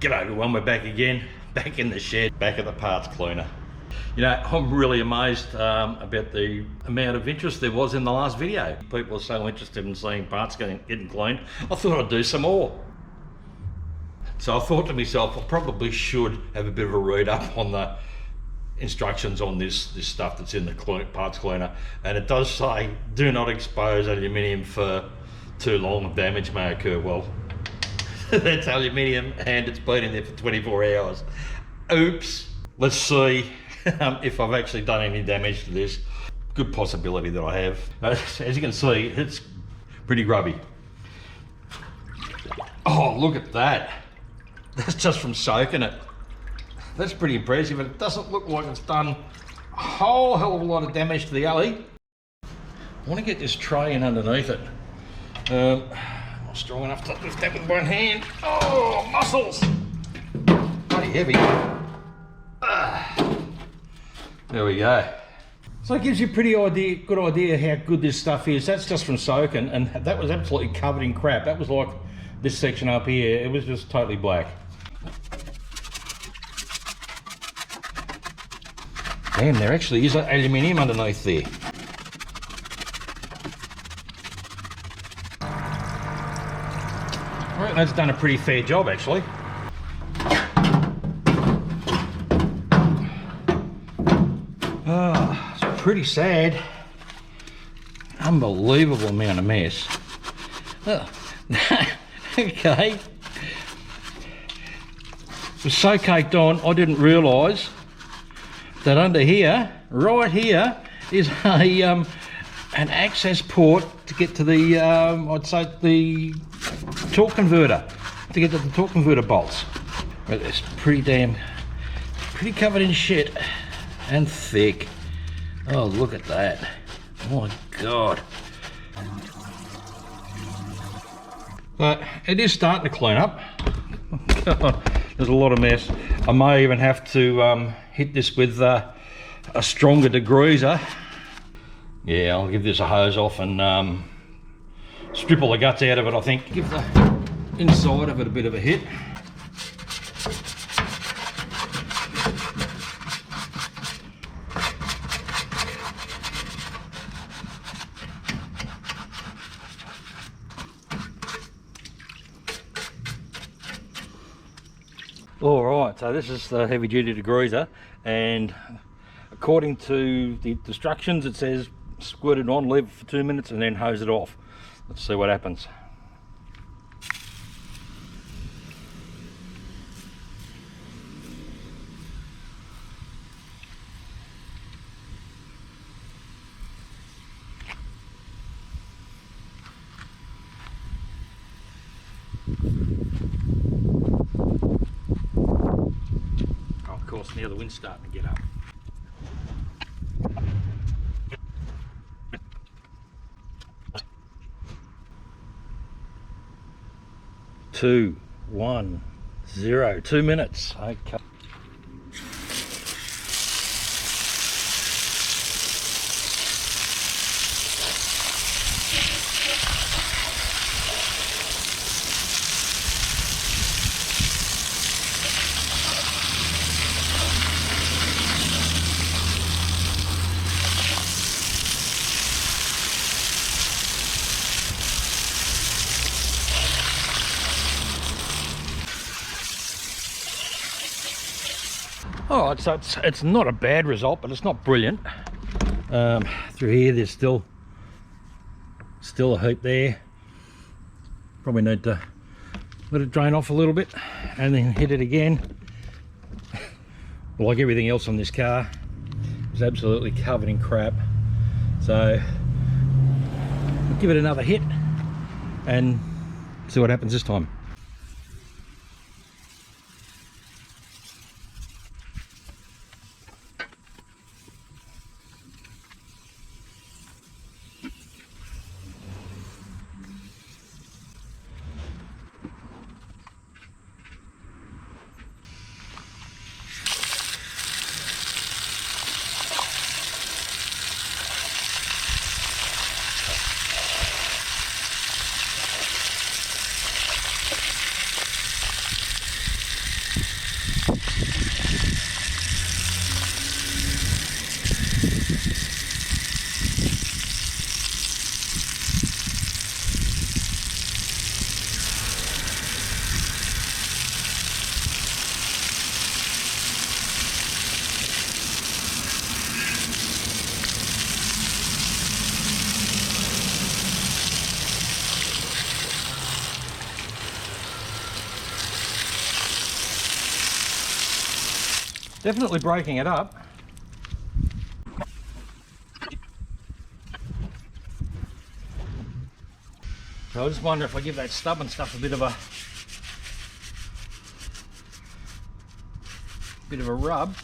G'day everyone, we're back again, back in the shed, back at the parts cleaner. You know, I'm really amazed about the amount of interest there was in the last video. People are so interested in seeing parts getting cleaned, I thought I'd do some more. So I thought to myself, I probably should have a bit of a read up on the instructions on this stuff that's in the parts cleaner. And it does say, do not expose aluminium for too long, damage may occur. Well, that's aluminium and it's been in there for 24 hours. Oops. Let's see if I've actually done any damage to this. Good possibility that I have. As you can see, it's pretty grubby. Oh, look at that. That's just from soaking it. That's pretty impressive, and it doesn't look like it's done a whole hell of a lot of damage to the alley. I want to get this tray in underneath it. Not strong enough to lift that with one hand. Oh, muscles! Bloody heavy. There we go. So it gives you a pretty good idea how good this stuff is. That's just from soaking, and that was absolutely covered in crap. That was like this section up here. It was just totally black. Damn, there actually is aluminium underneath there. I reckon that's done a pretty fair job actually. Oh, it's pretty sad. Unbelievable amount of mess. Oh. Okay. It was so caked on, I didn't realise that under here, right here, is a an access port to get to the I'd say the torque converter, to get to the torque converter bolts. But it's pretty covered in shit and thick. Oh, look at that. Oh my god. But it is starting to clean up. God, there's a lot of mess. I may even have to hit this with a stronger degreaser. Yeah, I'll give this a hose off and strip all the guts out of it, I think. Give the inside of it a bit of a hit. Alright, so this is the heavy duty degreaser, and according to the instructions it says squirt it on, leave it for 2 minutes and then hose it off. Let's see what happens. Of course, now the wind's starting to get up. Two, 1, 0, 2 minutes. Okay. Alright, so it's not a bad result, but it's not brilliant. Through here there's still a heap there. Probably need to let it drain off a little bit and then hit it again. Like everything else on this car, it's absolutely covered in crap. So we'll give it another hit and see what happens this time. Definitely breaking it up. So I just wonder if I give that stubborn stuff a bit of a rub.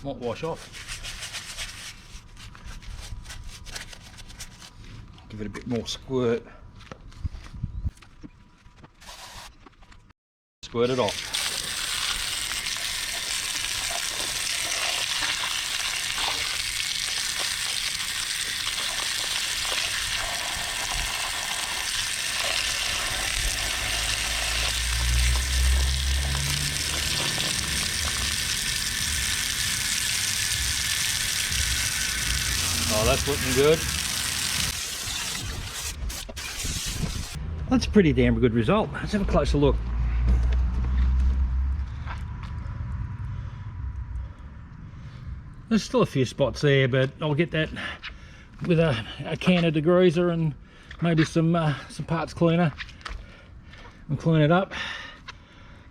Might wash off. Give it a bit more squirt. Squirt it off. Oh, that's looking good. That's a pretty damn good result. Let's have a closer look. There's still a few spots there, but I'll get that with a can of degreaser and maybe some parts cleaner and clean it up,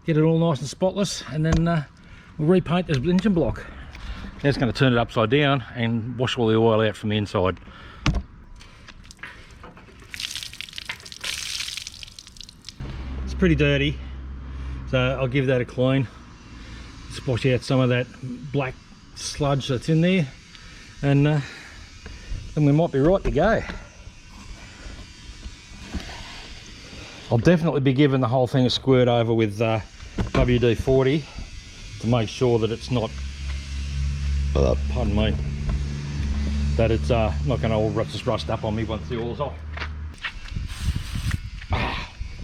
get it all nice and spotless, and then we'll repaint this engine block. Now it's going to turn it upside down and wash all the oil out from the inside. It's pretty dirty, so I'll give that a clean. Just wash out some of that black sludge that's in there, and then we might be right to go. I'll definitely be giving the whole thing a squirt over with WD-40 to make sure that it's not, pardon me, that it's not going to all just rust up on me once the oil's off.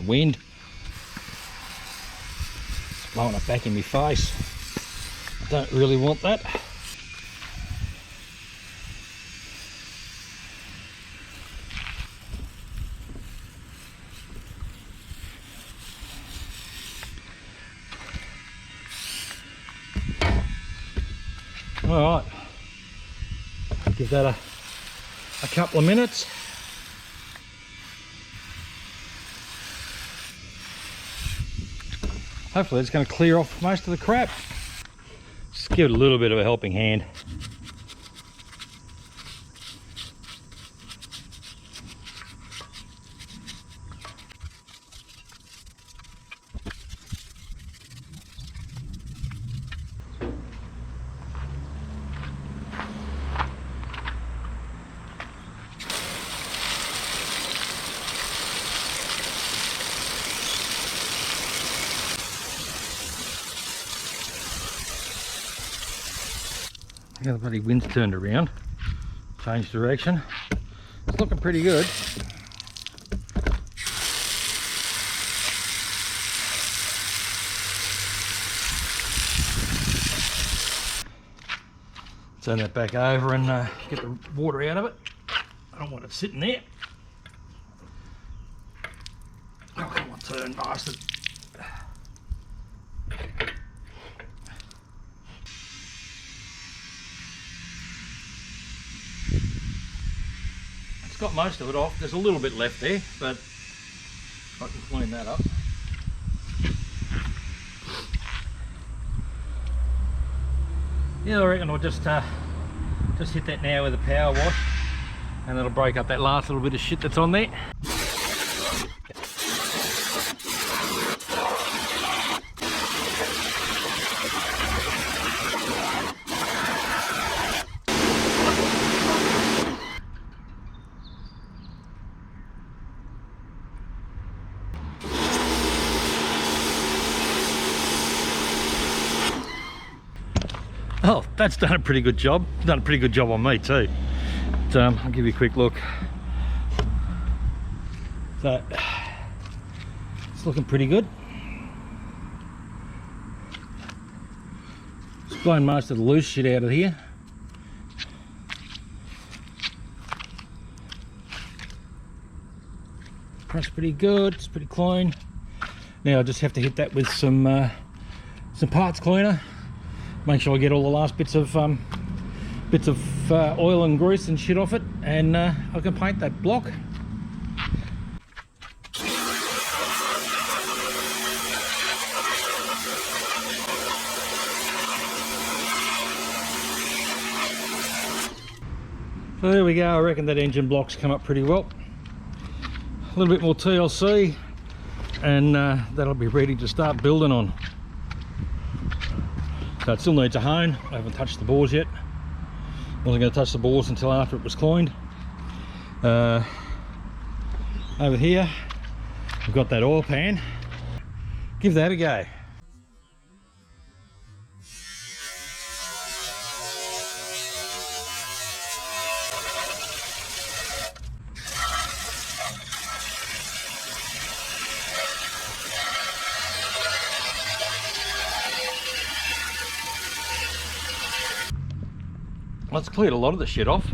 Wind blowing it back in my face. Don't really want that. All right, give that a couple of minutes. Hopefully it's going to clear off most of the crap. Just give it a little bit of a helping hand. Yeah, the bloody wind's turned around, changed direction. It's looking pretty good. Turn that back over and get the water out of it. I don't want it sitting there. Oh, come on, turn, bastard. Got most of it off. There's a little bit left there, but I can clean that up. Yeah, I reckon I'll just hit that now with a power wash, and that'll break up that last little bit of shit that's on there. Oh, that's done a pretty good job. Done a pretty good job on me too. But, I'll give you a quick look. So, it's looking pretty good. It's blown most of the loose shit out of here. That's pretty good. It's pretty clean. Now I just have to hit that with some parts cleaner. Make sure I get all the last bits of oil and grease and shit off it, and I can paint that block. So there we go, I reckon that engine block's come up pretty well. A little bit more TLC and that'll be ready to start building on. So it still needs a hone. I haven't touched the bores yet. Wasn't going to touch the bores until after it was cleaned. Over here we've got that oil pan. Give that a go. That's cleared a lot of the shit off.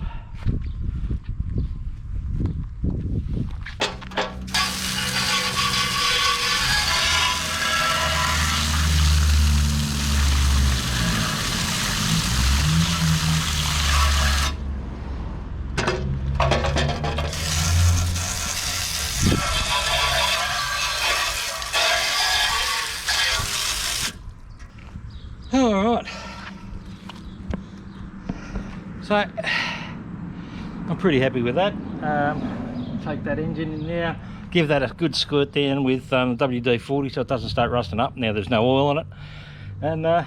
All right. So I'm pretty happy with that. Take that engine in there, give that a good squirt down with WD-40 so it doesn't start rusting up. Now there's no oil on it. And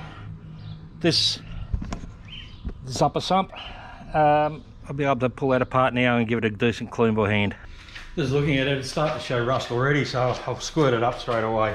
this upper sump, I'll be able to pull that apart now and give it a decent clean by hand. Just looking at it, it's starting to show rust already, so I'll squirt it up straight away.